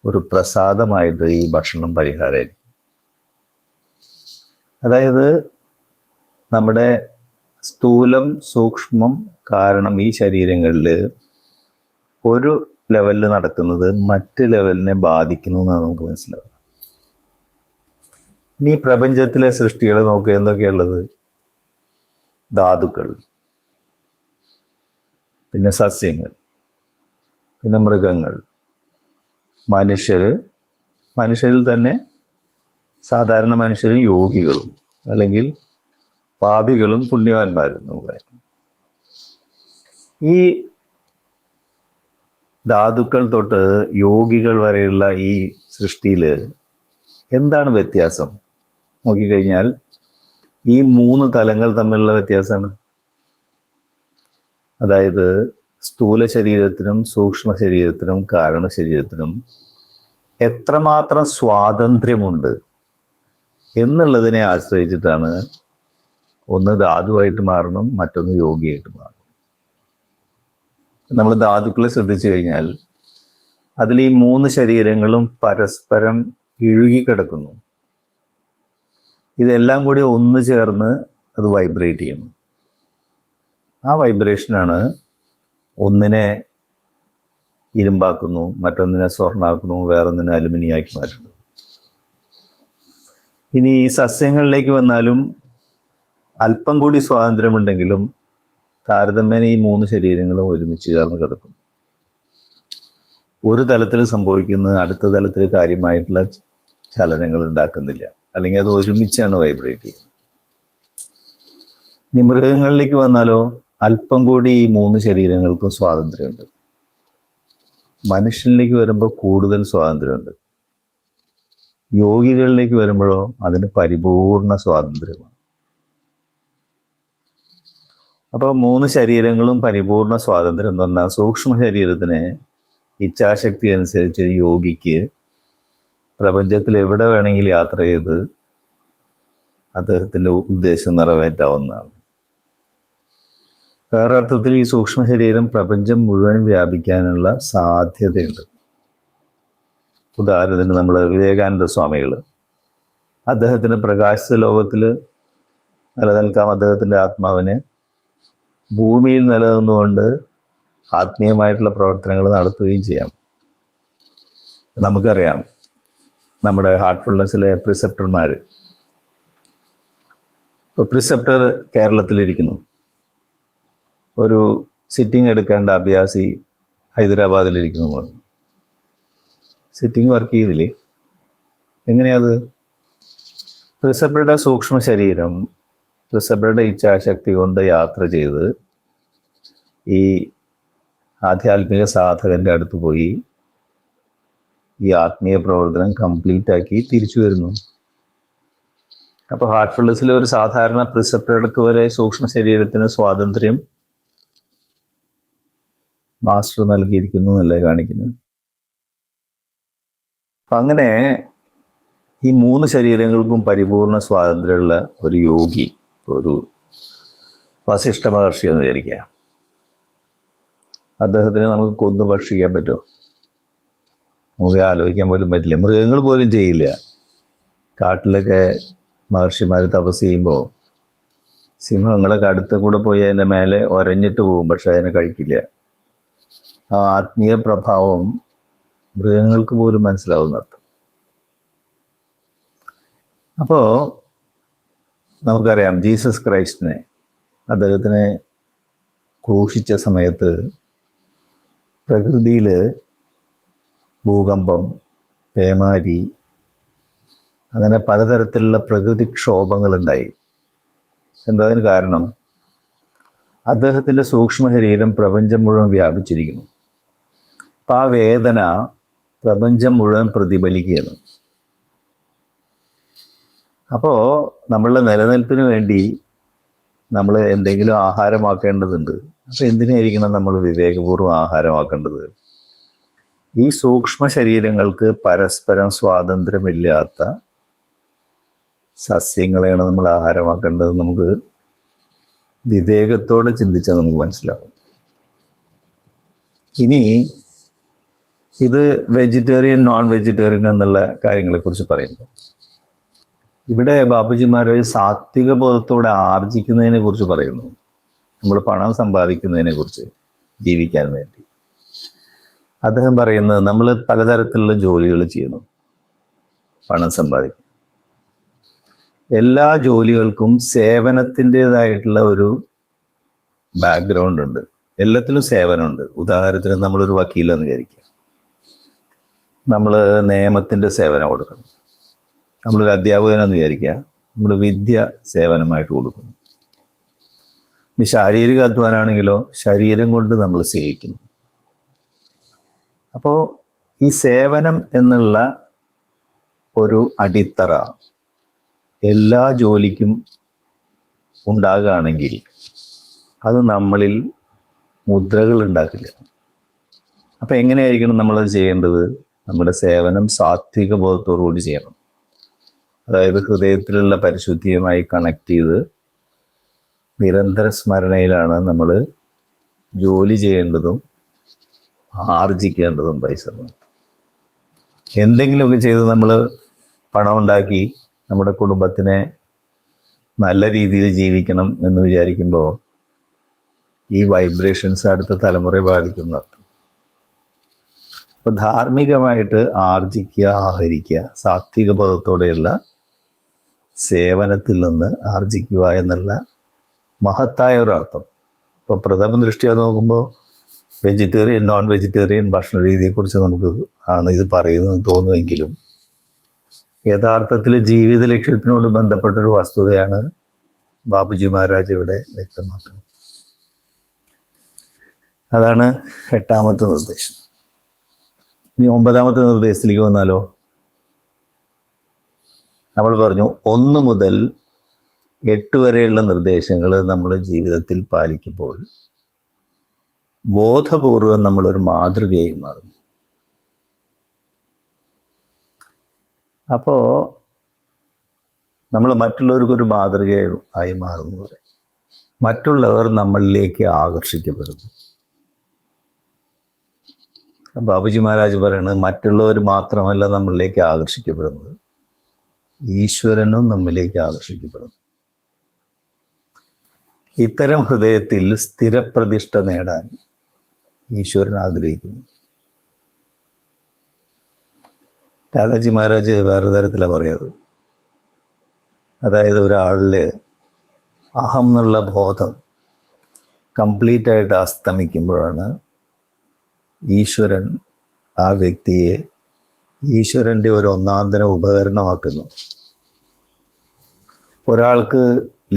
ഒരു പ്രസാദമായിട്ട് ഈ ഭക്ഷണം പരിഹാരമായിരിക്കും. അതായത് നമ്മുടെ സ്ഥൂലം, സൂക്ഷ്മം, കാരണം ഈ ശരീരങ്ങളിൽ ഒരു ലെവലിൽ നടക്കുന്നത് മറ്റ് ലെവലിനെ ബാധിക്കുന്നു എന്നാണ് നമുക്ക് മനസ്സിലാവുക. ഇനി പ്രപഞ്ചത്തിലെ സൃഷ്ടികൾ നോക്കുക, എന്തൊക്കെയുള്ളത്? ധാതുക്കൾ, പിന്നെ സസ്യങ്ങൾ, പിന്നെ മൃഗങ്ങൾ, മനുഷ്യരിൽ തന്നെ സാധാരണ മനുഷ്യരും യോഗികളും, അല്ലെങ്കിൽ പാപികളും പുണ്യവാന്മാരും നമുക്ക് പറയാം. ഈ ധാതുക്കൾ തൊട്ട് യോഗികൾ വരെയുള്ള ഈ സൃഷ്ടിയിൽ എന്താണ് വ്യത്യാസം നോക്കിക്കഴിഞ്ഞാൽ ഈ 3 തലങ്ങൾ തമ്മിലുള്ള വ്യത്യാസമാണ്. അതായത് സ്ഥൂല ശരീരത്തിനും സൂക്ഷ്മ ശരീരത്തിനും കാരണ ശരീരത്തിനും എത്രമാത്രം സ്വാതന്ത്ര്യമുണ്ട് എന്നുള്ളതിനെ ആശ്രയിച്ചിട്ടാണ് ഒന്ന് ധാതുവായിട്ട് മാറണം, മറ്റൊന്ന് യോഗിയായിട്ട് മാറണം. നമ്മൾ ധാതുക്കളെ ശ്രദ്ധിച്ചു കഴിഞ്ഞാൽ അതിൽ ഈ 3 ശരീരങ്ങളും പരസ്പരം ഇഴുകിക്കിടക്കുന്നു. ഇതെല്ലാം കൂടി ഒന്ന് ചേർന്ന് അത് വൈബ്രേറ്റ് ചെയ്യുന്നു. ആ വൈബ്രേഷനാണ് ഒന്നിനെ ഇരുമ്പാക്കുന്നു, മറ്റൊന്നിനെ സ്വർണ്ണാക്കുന്നു, വേറൊന്നിനെ അലുമിനിയാക്കി മാറ്റുന്നു. ഇനി ഈ സസ്യങ്ങളിലേക്ക് വന്നാലും അല്പം കൂടി സ്വാതന്ത്ര്യമുണ്ടെങ്കിലും താരതമ്യേന ഈ 3 ശരീരങ്ങളും ഒരുമിച്ച് ചേർന്ന് കിടക്കും. ഒരു തലത്തിൽ സംഭവിക്കുന്നത് അടുത്ത തലത്തിൽ കാര്യമായിട്ടുള്ള ചലനങ്ങൾ ഉണ്ടാക്കുന്നില്ല, അല്ലെങ്കിൽ അത് ഒരുമിച്ചാണ് വൈബ്രേറ്റ് ചെയ്യുന്നത്. ഇനി മൃഗങ്ങളിലേക്ക് വന്നാലോ അല്പം കൂടി ഈ 3 ശരീരങ്ങൾക്കും സ്വാതന്ത്ര്യമുണ്ട്. മനുഷ്യനിലേക്ക് വരുമ്പോൾ കൂടുതൽ സ്വാതന്ത്ര്യമുണ്ട്. യോഗികളിലേക്ക് വരുമ്പോഴോ അതിന് പരിപൂർണ സ്വാതന്ത്ര്യമാണ്. അപ്പോൾ 3 ശരീരങ്ങളും പരിപൂർണ സ്വാതന്ത്ര്യം എന്ന് പറഞ്ഞാൽ സൂക്ഷ്മ ശരീരത്തിന് ഇച്ഛാശക്തി അനുസരിച്ച് യോഗിക്ക് പ്രപഞ്ചത്തിൽ എവിടെ വേണമെങ്കിലും യാത്ര ചെയ്ത് അദ്ദേഹത്തിൻ്റെ ഉദ്ദേശം നിറവേറ്റാവുന്നതാണ്. വേറെ അർത്ഥത്തിൽ ഈ സൂക്ഷ്മ ശരീരം പ്രപഞ്ചം മുഴുവൻ വ്യാപിക്കാനുള്ള സാധ്യതയുണ്ട്. ഉദാഹരണത്തിന് നമ്മൾ വിവേകാനന്ദ സ്വാമികൾ, അദ്ദേഹത്തിന് പ്രകാശിത ലോകത്തിൽ നിലനിൽക്കാം, അദ്ദേഹത്തിൻ്റെ ആത്മാവിനെ ഭൂമിയിൽ നിലനിന്നുകൊണ്ട് ആത്മീയമായിട്ടുള്ള പ്രവർത്തനങ്ങൾ നടത്തുകയും ചെയ്യാം. നമുക്കറിയാം നമ്മുടെ ഹാർട്ട്ഫുൾനെസ്സിലെ പ്രിസെപ്റ്റർമാർ. ഇപ്പോൾ പ്രിസെപ്റ്റർ കേരളത്തിലിരിക്കുന്നു, ഒരു സിറ്റിംഗ് എടുക്കേണ്ട അഭ്യാസി ഹൈദരാബാദിലിരിക്കുന്നു. സിറ്റിംഗ് വർക്ക് ചെയ്തില്ലേ? എങ്ങനെയത്? പ്രിസെപ്റ്ററുടെ സൂക്ഷ്മ ശരീരം പ്രിസെപ്റ്ററുടെ ഇച്ഛാശക്തി കൊണ്ട് യാത്ര ചെയ്ത് ഈ ആധ്യാത്മിക സാധകന്റെ അടുത്ത് പോയി ഈ ആത്മീയ പ്രവർത്തനം കംപ്ലീറ്റ് ആക്കി തിരിച്ചു വരുന്നു. അപ്പോൾ ഹാർട്ട്ഫുൾനെസ്സിലെ ഒരു സാധാരണ പ്രിസെപ്റ്റർക്ക് വരെ സൂക്ഷ്മ ശരീരത്തിന് സ്വാതന്ത്ര്യം മാസ്റ്റർ നൽകിയിരിക്കുന്നു എന്നല്ലേ കാണിക്കുന്നത്. അപ്പം അങ്ങനെ ഈ 3 ശരീരങ്ങൾക്കും പരിപൂർണ സ്വാതന്ത്ര്യമുള്ള ഒരു യോഗി, ഒരു വസിഷ്ഠ മഹർഷി എന്ന് വിചാരിക്കുക. അദ്ദേഹത്തിന് നമുക്ക് കൊന്നു ഭക്ഷിക്കാൻ പറ്റുമോ? നമുക്ക് ആലോചിക്കാൻ പോലും പറ്റില്ല. മൃഗങ്ങൾ പോലും ചെയ്യില്ല. കാട്ടിലൊക്കെ മഹർഷിമാർ തപസ് ചെയ്യുമ്പോൾ സിംഹങ്ങളൊക്കെ അടുത്ത് കൂടെ പോയി അതിൻ്റെ മേലെ ഒരഞ്ഞിട്ട് പോകും, പക്ഷെ അതിനെ കഴിക്കില്ല. ആ ആത്മീയ പ്രഭാവം മൃഗങ്ങൾക്ക് പോലും മനസ്സിലാവുന്നർത്ഥം. അപ്പോൾ നമുക്കറിയാം ജീസസ് ക്രൈസ്റ്റിനെ, അദ്ദേഹത്തിനെ ക്രൂശിച്ച സമയത്ത് പ്രകൃതിയിൽ ഭൂകമ്പം, പേമാരി, അങ്ങനെ പലതരത്തിലുള്ള പ്രകൃതിക്ഷോഭങ്ങളുണ്ടായി. എന്താ അതിന് കാരണം? അദ്ദേഹത്തിൻ്റെ സൂക്ഷ്മ ശരീരം പ്രപഞ്ചം മുഴുവൻ വ്യാപിച്ചിരിക്കുന്നു. അപ്പം ആ വേദന പ്രപഞ്ചം മുഴുവൻ പ്രതിഫലിക്കുകയാണ്. അപ്പോൾ നമ്മളുടെ നിലനിൽപ്പിന് വേണ്ടി നമ്മൾ എന്തെങ്കിലും ആഹാരമാക്കേണ്ടതുണ്ട്. അപ്പോൾ എന്തിനായിരിക്കണം നമ്മൾ വിവേകപൂർവ്വം ആഹാരമാക്കേണ്ടത്? ഈ സൂക്ഷ്മ ശരീരങ്ങൾക്ക് പരസ്പരം സ്വാതന്ത്ര്യമില്ലാത്ത സസ്യങ്ങളെയാണ് നമ്മൾ ആഹാരമാക്കേണ്ടത്. നമുക്ക് വിവേകത്തോടെ ചിന്തിച്ചാൽ നമുക്ക് മനസ്സിലാവും. ഇനി ഇത് വെജിറ്റേറിയൻ നോൺ വെജിറ്റേറിയൻ എന്നുള്ള കാര്യങ്ങളെക്കുറിച്ച് പറയുന്നു. ഇവിടെ ബാബുജിമാർ സാത്വിക ബോധത്തോടെ ആർജിക്കുന്നതിനെ കുറിച്ച് പറയുന്നു. നമ്മൾ പണം സമ്പാദിക്കുന്നതിനെ കുറിച്ച്, ജീവിക്കാൻ വേണ്ടി. അദ്ദേഹം പറയുന്നത് നമ്മൾ പലതരത്തിലുള്ള ജോലികൾ ചെയ്യുന്നു, പണം സമ്പാദിക്കും. എല്ലാ ജോലികൾക്കും സേവനത്തിൻ്റെതായിട്ടുള്ള ഒരു ബാക്ക്ഗ്രൗണ്ട് ഉണ്ട്. എല്ലാത്തിലും സേവനമുണ്ട്. ഉദാഹരണത്തിന് നമ്മളൊരു വക്കീലെന്ന് വിചാരിക്കുക, നമ്മൾ നിയമത്തിൻ്റെ സേവനം കൊടുക്കണം. നമ്മളൊരു അധ്യാപകനെന്ന് വിചാരിക്കുക, നമ്മൾ വിദ്യ സേവനമായിട്ട് കൊടുക്കുന്നു. ഇനി ശാരീരിക അധ്വാനാണെങ്കിലോ ശരീരം കൊണ്ട് നമ്മൾ സേവിക്കുന്നു. അപ്പോൾ ഈ സേവനം എന്നുള്ള ഒരു അടിത്തറ എല്ലാ ജോലിക്കും ഉണ്ടാകുകയാണെങ്കിൽ അത് നമ്മളിൽ മുദ്രകൾ ഉണ്ടാക്കില്ല. അപ്പം എങ്ങനെയായിരിക്കണം നമ്മളത് ചെയ്യേണ്ടത്? നമ്മുടെ സേവനം സാത്വിക ബോധത്തോടുകൂടി ചെയ്യണം. അതായത് ഹൃദയത്തിലുള്ള പരിശുദ്ധിയുമായി കണക്ട് ചെയ്ത് നിരന്തര സ്മരണയിലാണ് നമ്മൾ ജോലി ചെയ്യേണ്ടതും ആർജിക്കേണ്ടതും പൈസ. എന്തെങ്കിലുമൊക്കെ ചെയ്ത് നമ്മൾ പണം ഉണ്ടാക്കി നമ്മുടെ കുടുംബത്തിനെ നല്ല രീതിയിൽ ജീവിക്കണം എന്ന് വിചാരിക്കുമ്പോൾ ഈ വൈബ്രേഷൻസ് അടുത്ത തലമുറയെ ബാധിക്കുന്നു. അപ്പോൾ ധാർമ്മികമായിട്ട് ആർജിക്കുക, ആഹരിക്കുക, സാത്വിക ബോധത്തോടെയുള്ള സേവനത്തിൽ നിന്ന് ആർജിക്കുക എന്നുള്ള മഹത്തായ ഒരർത്ഥം. ഇപ്പോൾ പ്രഥമ ദൃഷ്ടിയ നോക്കുമ്പോൾ വെജിറ്റേറിയൻ നോൺ വെജിറ്റേറിയൻ ഭക്ഷണ രീതിയെക്കുറിച്ച് നമുക്ക് ആണ് ഇത് പറയുന്നത് തോന്നുമെങ്കിലും യഥാർത്ഥത്തിൽ ജീവിത ലക്ഷ്യത്തിനോട് ബന്ധപ്പെട്ടൊരു വസ്തുതയാണ് ബാബുജി മഹാരാജ് ഇവിടെ വ്യക്തമാക്കുന്നത്. അതാണ് 8ാമത്തെ നിർദ്ദേശം. ഇനി 9ാമത്തെ നിർദ്ദേശത്തിലേക്ക് വന്നാലോ? നമ്മൾ പറഞ്ഞു 1 മുതൽ 8 വരെയുള്ള നിർദ്ദേശങ്ങൾ നമ്മൾ ജീവിതത്തിൽ പാലിക്കുമ്പോൾ ബോധപൂർവം നമ്മളൊരു മാതൃകയായി മാറും. അപ്പോൾ നമ്മൾ മറ്റുള്ളവർക്കൊരു മാതൃകയായി മാറുന്നത് മറ്റുള്ളവർ നമ്മളിലേക്ക് ആകർഷിക്കപ്പെടുന്നു. ബാബുജി മഹാരാജ് പറയുന്നത് മറ്റുള്ളവർ മാത്രമല്ല നമ്മളിലേക്ക് ആകർഷിക്കപ്പെടുന്നത്, ഈശ്വരനും നമ്മിലേക്ക് ആകർഷിക്കപ്പെടുന്നു. ഇത്തരം ഹൃദയത്തിൽ സ്ഥിരപ്രതിഷ്ഠ നേടാൻ ഈശ്വരൻ ആഗ്രഹിക്കുന്നു. ദാദാജി മഹാരാജ് വേറെ തരത്തിലാണ് പറയുന്നത്. അതായത് ഒരാളിൽ അഹം എന്നുള്ള ബോധം കംപ്ലീറ്റ് ആയിട്ട് അസ്തമിക്കുമ്പോഴാണ് ഈശ്വരൻ ആ വ്യക്തിയെ ഈശ്വരൻ്റെ ഒരു ഒന്നാന്തര ഉപകരണമാക്കുന്നു. ഒരാൾക്ക്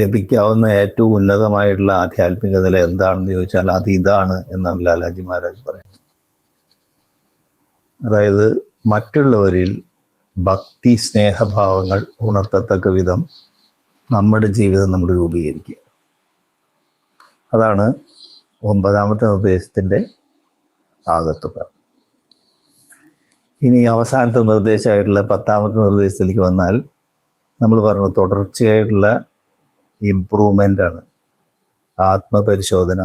ലഭിക്കാവുന്ന ഏറ്റവും ഉന്നതമായിട്ടുള്ള ആധ്യാത്മിക നില എന്താണെന്ന് ചോദിച്ചാൽ അത് ഇതാണ് എന്നാണ് ലാലാജി മഹാരാജ് പറയുന്നത്. അതായത് മറ്റുള്ളവരിൽ ഭക്തി സ്നേഹഭാവങ്ങൾ ഉണർത്തത്തക്ക വിധം നമ്മുടെ ജീവിതം നമ്മൾ രൂപീകരിക്കുക. അതാണ് 9ാമത്തെ നിർദ്ദേശത്തിൻ്റെ ആകത്തുക. ഇനി അവസാനത്തെ നിർദ്ദേശമായിട്ടുള്ള 10ാമത്തെ നിർദ്ദേശത്തിലേക്ക് വന്നാൽ നമ്മൾ പറഞ്ഞു തുടർച്ചയായിട്ടുള്ള ഇംപ്രൂവ്മെൻ്റ് ആണ്, ആത്മപരിശോധന.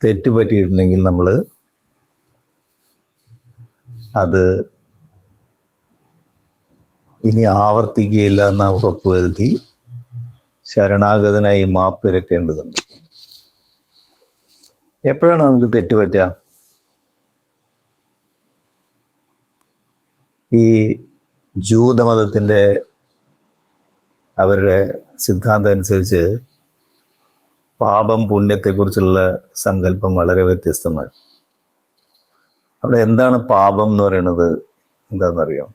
തെറ്റ് പറ്റിയിട്ടുണ്ടെങ്കിൽ നമ്മൾ അത് ഇനി ആവർത്തിക്കുകയില്ല എന്ന ഉറപ്പുവരുത്തി ശരണാഗതനായി മാപ്പിരക്കേണ്ടതുണ്ട്. എപ്പോഴാണ് നമുക്ക് തെറ്റുപറ്റുക? ഈ ജൂതമതത്തിൻ്റെ അവരുടെ സിദ്ധാന്തം അനുസരിച്ച് പാപം പുണ്യത്തെക്കുറിച്ചുള്ള സങ്കല്പം വളരെ വ്യത്യസ്തമാണ്. അവിടെ എന്താണ് പാപം എന്ന് പറയുന്നത് എന്താണെന്നറിയാം?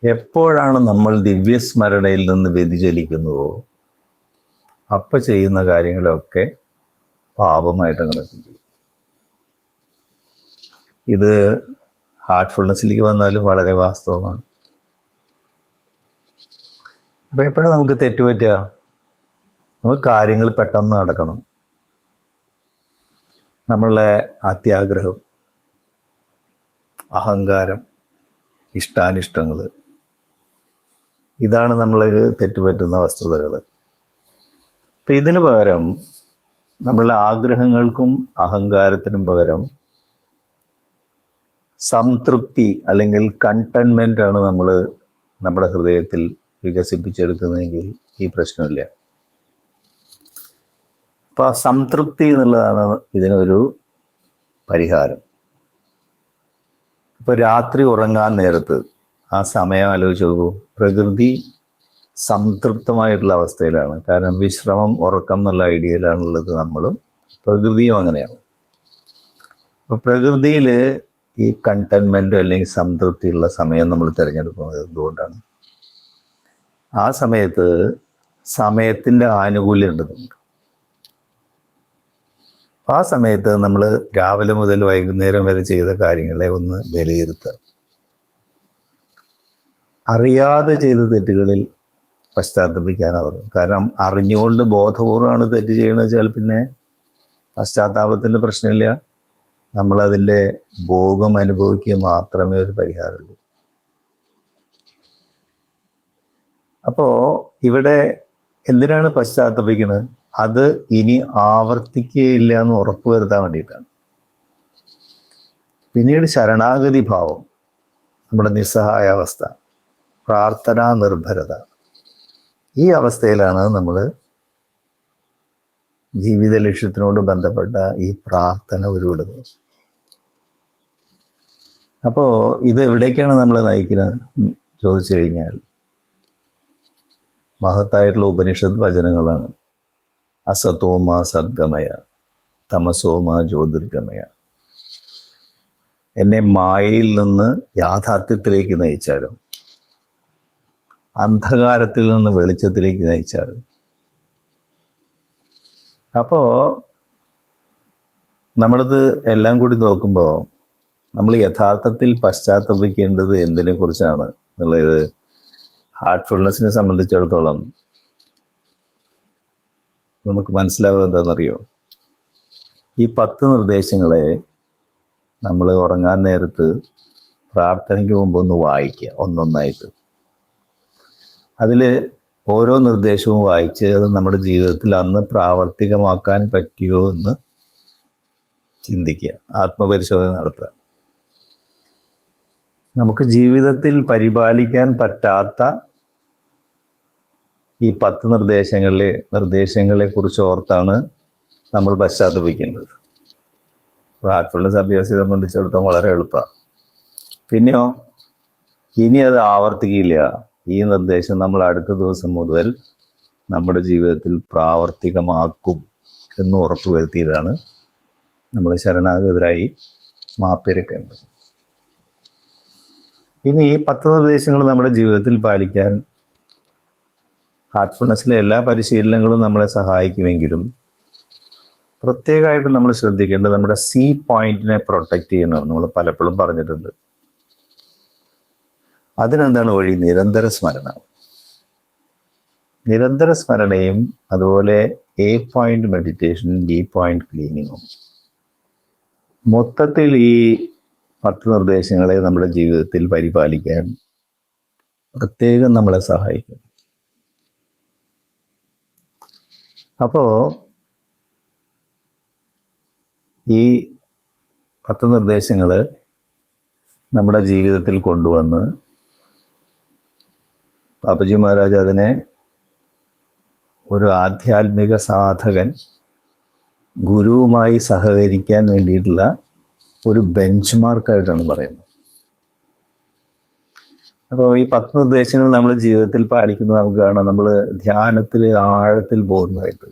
എപ്പോഴാണ് നമ്മൾ ദിവ്യസ്മരണയിൽ നിന്ന് വ്യതിചലിക്കുന്നുവോ അപ്പം ചെയ്യുന്ന കാര്യങ്ങളൊക്കെ പാപമായിട്ട് കിടക്കുന്നു. ഇത് ഹാർട്ട്ഫുൾനെസ്സിലേക്ക് വന്നാലും വളരെ വാസ്തവമാണ്. അപ്പം എപ്പോഴാണ് നമുക്ക് തെറ്റുപറ്റുക? നമുക്ക് കാര്യങ്ങൾ പെട്ടെന്ന് നടക്കണം. നമ്മളുടെ അത്യാഗ്രഹം, അഹങ്കാരം, ഇഷ്ടാനിഷ്ടങ്ങൾ, ഇതാണ് നമ്മൾ തെറ്റുപറ്റുന്ന വസ്തുതകൾ. അപ്പം ഇതിന് പകരം നമ്മളുടെ ആഗ്രഹങ്ങൾക്കും അഹങ്കാരത്തിനും പകരം സംതൃപ്തി അല്ലെങ്കിൽ കണ്ടൻമെൻ്റ് ആണ് നമ്മൾ നമ്മുടെ ഹൃദയത്തിൽ വികസിപ്പിച്ചെടുക്കുന്നതെങ്കിൽ ഈ പ്രശ്നമില്ല. അപ്പം ആ സംതൃപ്തി എന്നുള്ളതാണ് ഇതിനൊരു പരിഹാരം. ഇപ്പോൾ രാത്രി ഉറങ്ങാൻ നേരത്ത് ആ സമയം ആലോചിച്ച് നോക്കൂ. പ്രകൃതി സംതൃപ്തമായിട്ടുള്ള അവസ്ഥയിലാണ്. കാരണം വിശ്രമം, ഉറക്കം എന്നുള്ള ഐഡിയയിലാണുള്ളത്. നമ്മളും പ്രകൃതിയും അങ്ങനെയാണ്. അപ്പൊ പ്രകൃതിയിൽ ഈ കണ്ടന്റ്മെന്റ് അല്ലെങ്കിൽ സംതൃപ്തിയുള്ള സമയം നമ്മൾ തിരഞ്ഞെടുക്കുന്നത് എന്തുകൊണ്ടാണ്? ആ സമയത്ത് സമയത്തിന്റെ ആനുകൂല്യം ഉണ്ടെന്നുണ്ട്. ആ സമയത്ത് നമ്മൾ രാവിലെ മുതൽ വൈകുന്നേരം വരെ ചെയ്ത കാര്യങ്ങളെ ഒന്ന് വിലയിരുത്തുക. അറിയാതെ ചെയ്ത തെറ്റുകളിൽ പശ്ചാത്തപിക്കാനാവും. കാരണം അറിഞ്ഞുകൊണ്ട് ബോധപൂർവമാണ് തെറ്റ് ചെയ്യണമെന്ന് വെച്ചാൽ പിന്നെ പശ്ചാത്താപത്തിന്റെ പ്രശ്നമില്ല. നമ്മളതിൻ്റെ ഭോഗം അനുഭവിക്കുക മാത്രമേ ഒരു പരിഹാരമുള്ളൂ. അപ്പോ ഇവിടെ എന്തിനാണ് പശ്ചാത്തപിക്കുന്നത്? അത് ഇനി ആവർത്തിക്കുകയില്ല എന്ന് ഉറപ്പുവരുത്താൻ വേണ്ടിയിട്ടാണ്. പിന്നീട് ശരണാഗതി ഭാവം, നമ്മുടെ നിസ്സഹായാവസ്ഥ, പ്രാർത്ഥനാ നിർഭരത, ഈ അവസ്ഥയിലാണ് നമ്മൾ ജീവിത ലക്ഷ്യത്തിനോട് ബന്ധപ്പെട്ട ഈ പ്രാർത്ഥന ഉരുവിടുന്നത്. അപ്പോ ഇത് എവിടേക്കാണ് നമ്മളെ നയിക്കുന്നത് ചോദിച്ചു കഴിഞ്ഞാൽ, മഹത്തായിട്ടുള്ള ഉപനിഷത്ത് വചനങ്ങളാണ്. അസതോമ സദ്ഗമയ, തമസോമ ജ്യോതിർഗമയ. എന്നെ മായയിൽ നിന്ന് യാഥാർത്ഥ്യത്തിലേക്ക് നയിച്ചാലും അന്ധകാരത്തിൽ നിന്ന് വെളിച്ചത്തിലേക്ക് നയിച്ചാലും. അപ്പോ നമ്മളിത് എല്ലാം കൂടി നോക്കുമ്പോൾ നമ്മൾ യഥാർത്ഥത്തിൽ പശ്ചാത്തപിക്കേണ്ടത് എന്തിനെ കുറിച്ചാണ് എന്നുള്ളത് ഹാർട്ട്ഫുൾനെസ്സിനെ സംബന്ധിച്ചിടത്തോളം നമുക്ക് മനസ്സിലാവുക എന്താണെന്നറിയോ? ഈ 10 നിർദ്ദേശങ്ങളെ നമ്മൾ ഉറങ്ങാൻ നേരത്ത് പ്രാർത്ഥനയ്ക്ക് മുമ്പ് ഒന്ന് വായിക്കുക, ഒന്നൊന്നായിട്ട്. അതിൽ ഓരോ നിർദ്ദേശവും വായിച്ച് അത് നമ്മുടെ ജീവിതത്തിൽ അന്ന് പ്രാവർത്തികമാക്കാൻ പറ്റിയോ എന്ന് ചിന്തിക്കുക, ആത്മപരിശോധന നടത്തുക. നമുക്ക് ജീവിതത്തിൽ പരിപാലിക്കാൻ പറ്റാത്ത ഈ 10 നിർദ്ദേശങ്ങളെ കുറിച്ച് ഓർത്താണ് നമ്മൾ പശ്ചാത്തപിക്കേണ്ടത്. ഹാർട്ട്ഫുൾനെസ് അഭ്യാസിയെ സംബന്ധിച്ചിടത്തോളം വളരെ എളുപ്പമാണ്. പിന്നെയോ, ഇനി അത് ആവർത്തിക്കില്ല. ഈ നിർദ്ദേശം നമ്മൾ അടുത്ത ദിവസം മുതൽ നമ്മുടെ ജീവിതത്തിൽ പ്രാവർത്തികമാക്കും എന്ന് ഉറപ്പുവരുത്തിയതാണ് നമ്മൾ ശരണാഗതരായി മാപ്പിരക്കേണ്ടത്. ഇനി ഈ 10 നിർദ്ദേശങ്ങൾ നമ്മുടെ ജീവിതത്തിൽ പാലിക്കാൻ ഹാർട്ട്ഫുൾനെസ്സിലെ എല്ലാ പരിശീലനങ്ങളും നമ്മളെ സഹായിക്കുമെങ്കിലും പ്രത്യേകമായിട്ട് നമ്മൾ ശ്രദ്ധിക്കേണ്ടത് നമ്മുടെ സി പോയിന്റിനെ പ്രൊട്ടക്റ്റ് ചെയ്യണം. നമ്മൾ പലപ്പോഴും പറഞ്ഞിട്ടുണ്ട്. അതിനെന്താണ് വഴി? നിരന്തര സ്മരണ. നിരന്തര സ്മരണയും അതുപോലെ എ പോയിന്റ് മെഡിറ്റേഷനും ബി പോയിന്റ് ക്ലീനിങ്ങും മൊത്തത്തിൽ ഈ 10 നിർദ്ദേശങ്ങളെ നമ്മുടെ ജീവിതത്തിൽ പരിപാലിക്കാൻ പ്രത്യേകം നമ്മളെ സഹായിക്കും. അപ്പോൾ ഈ 10 നിർദ്ദേശങ്ങൾ നമ്മുടെ ജീവിതത്തിൽ കൊണ്ടുവന്ന് ബാപ്പുജി മഹാരാജ് അതിനെ ഒരു ആധ്യാത്മിക സാധകൻ ഗുരുവുമായി സഹകരിക്കാൻ വേണ്ടിയിട്ടുള്ള ഒരു ബെഞ്ച് മാർക്കായിട്ടാണ് പറയുന്നത്. അപ്പോൾ ഈ 10 നിർദ്ദേശങ്ങൾ നമ്മൾ ജീവിതത്തിൽ പാലിക്കുന്നത് നമുക്ക് കാണാം. നമ്മൾ ധ്യാനത്തിൽ ആഴത്തിൽ പോകുന്നതായിട്ട്.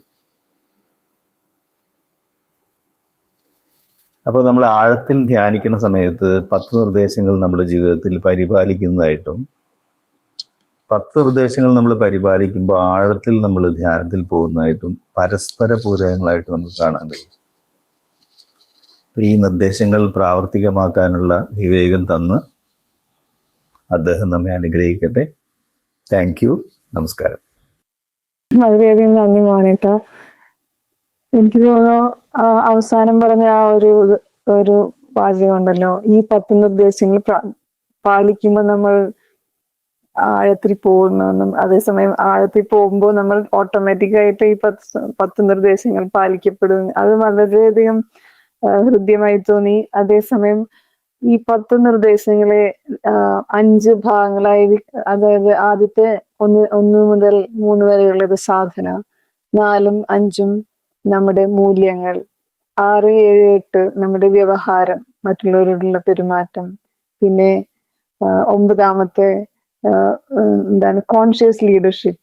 അപ്പോൾ നമ്മൾ ആഴത്തിൽ ധ്യാനിക്കുന്ന സമയത്ത് 10 നിർദ്ദേശങ്ങൾ നമ്മുടെ ജീവിതത്തിൽ പരിപാലിക്കുന്നതായിട്ടും 10 നിർദ്ദേശങ്ങൾ നമ്മൾ പരിപാലിക്കുമ്പോൾ ആഴത്തിൽ നമ്മൾ ധ്യാനത്തിൽ പോകുന്നതായിട്ടും പരസ്പര പൂരകങ്ങളായിട്ട് നമുക്ക് കാണാൻ കഴിയും. ഈ നിർദ്ദേശങ്ങൾ പ്രാവർത്തികമാക്കാനുള്ള വിവേകം തന്ന് അദ്ദേഹം നമ്മെ അനുഗ്രഹിക്കട്ടെ. Thank you. നമസ്കാരം. വളരെയധികം നന്ദി മോനിക്ക. എനിക്ക് തോന്നുന്നു അവസാനം പറഞ്ഞ ആ ഒരു വാചകം ഉണ്ടല്ലോ, ഈ 10 നിർദ്ദേശങ്ങൾ പാലിക്കുമ്പോൾ നമ്മൾ ആഴത്തിൽ പോകുന്നെന്നും അതേസമയം ആഴത്തിൽ പോകുമ്പോൾ നമ്മൾ ഓട്ടോമാറ്റിക്കായിട്ട് ഈ 10 നിർദ്ദേശങ്ങൾ പാലിക്കപ്പെടും. അത് വളരെയധികം ഹൃദ്യമായി തോന്നി. അതേസമയം ഈ 10 നിർദ്ദേശങ്ങളെ 5 ഭാഗങ്ങളായി, അതായത് ആദ്യത്തെ 1 മുതൽ 3 വരെയുള്ളത് സാധന, 4ഉം 5ഉം നമ്മുടെ മൂല്യങ്ങൾ, 6, 7, 8 നമ്മുടെ വ്യവഹാരം, മറ്റുള്ളവരോടുള്ള പെരുമാറ്റം, പിന്നെ 9ാമത്തെ എന്താണ് കോൺഷ്യസ് ലീഡർഷിപ്പ്,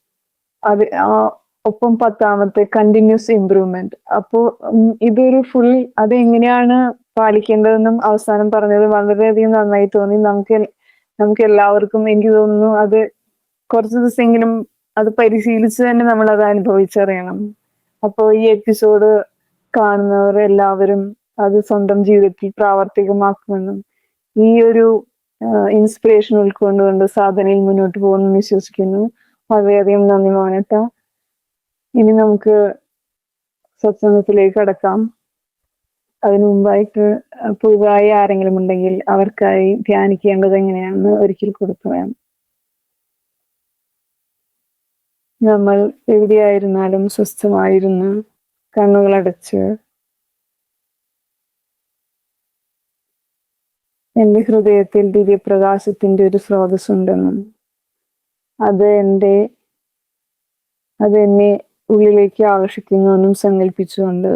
അത് ഒപ്പം 10ാമത്തെ കണ്ടിന്യൂസ് ഇംപ്രൂവ്മെന്റ്. അപ്പോ ഇതൊരു ഫുൾ അതെങ്ങനെയാണ് പാലിക്കേണ്ടതെന്നും അവസാനം പറഞ്ഞത് വളരെയധികം നന്നായി തോന്നി. നമുക്ക് എല്ലാവർക്കും എനിക്ക് തോന്നുന്നു അത് കുറച്ച് ദിവസമെങ്കിലും അത് പരിശീലിച്ച് തന്നെ നമ്മൾ അത് അനുഭവിച്ചറിയണം. അപ്പോൾ ഈ എപ്പിസോഡ് കാണുന്നവർ എല്ലാവരും അത് സ്വന്തം ജീവിതത്തിൽ പ്രാവർത്തികമാക്കുമെന്നും ഈ ഒരു ഇൻസ്പിറേഷൻ ഉൾക്കൊണ്ടുകൊണ്ട് സാധനയിൽ മുന്നോട്ട് പോകുമെന്ന് വിശ്വസിക്കുന്നു. വളരെയധികം നന്ദി മോനത്ത. ഇനി നമുക്ക് സത്സംഗത്തിലേക്ക് കടക്കാം. അതിനു മുമ്പായിട്ട് പുതുതായി ആരെങ്കിലും ഉണ്ടെങ്കിൽ അവർക്കായി ധ്യാനിക്കേണ്ടത് എങ്ങനെയാണെന്ന് ഒരിക്കൽ കൂടി പറയാം. നമ്മൾ എവിടെയായിരുന്നാലും സ്വസ്ഥമായിരുന്ന് കണ്ണുകളടച്ച് എന്റെ ഹൃദയത്തിൽ ദിവ്യപ്രകാശത്തിന്റെ ഒരു സ്രോതസ് ഉണ്ടെന്നും അത് എന്നെ ഉള്ളിലേക്ക് ആകർഷിക്കുന്നുവെന്നും സങ്കല്പിച്ചുകൊണ്ട്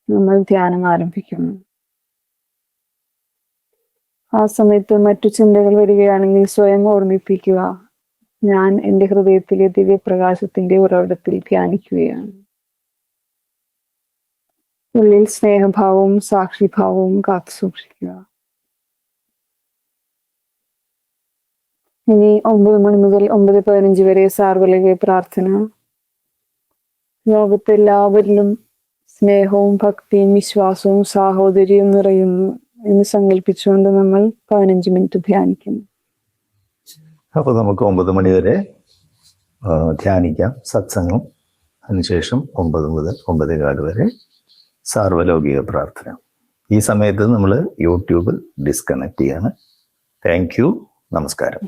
നമ്മൾ ധ്യാനം ആരംഭിക്കുന്നു. ആ സമയത്ത് മറ്റു ചിന്തകൾ വരികയാണെങ്കിൽ സ്വയം ഓർമ്മിപ്പിക്കുക, ഞാൻ എൻ്റെ ഹൃദയത്തിലെ ദിവ്യപ്രകാശത്തിന്റെ ഉറവിടത്തിൽ ധ്യാനിക്കുകയാണ്. ഉള്ളിൽ സ്നേഹഭാവവും സാക്ഷിഭാവവും കാത്തു സൂക്ഷിക്കുക. ഇനി 9 മണി മുതൽ 9:15 വരെ സാർവലക പ്രാർത്ഥന. ലോകത്തെല്ലാവരിലും സ്നേഹവും ഭക്തിയും വിശ്വാസവും സാഹോദര്യവും നിറയുന്നു എന്ന് സങ്കല്പിച്ചുകൊണ്ട് നമ്മൾ 15 മിനിറ്റ് ധ്യാനിക്കുന്നു. അപ്പോൾ നമുക്ക് 9 മണി വരെ ധ്യാനിക്കാം സത്സംഗം. അതിനുശേഷം 9 മുതൽ 9:15 വരെ സാർവലൗകിക പ്രാർത്ഥന. ഈ സമയത്ത് നമ്മൾ യൂട്യൂബ് ഡിസ്കണക്ട് ചെയ്യാണ്. Thank you. നമസ്കാരം.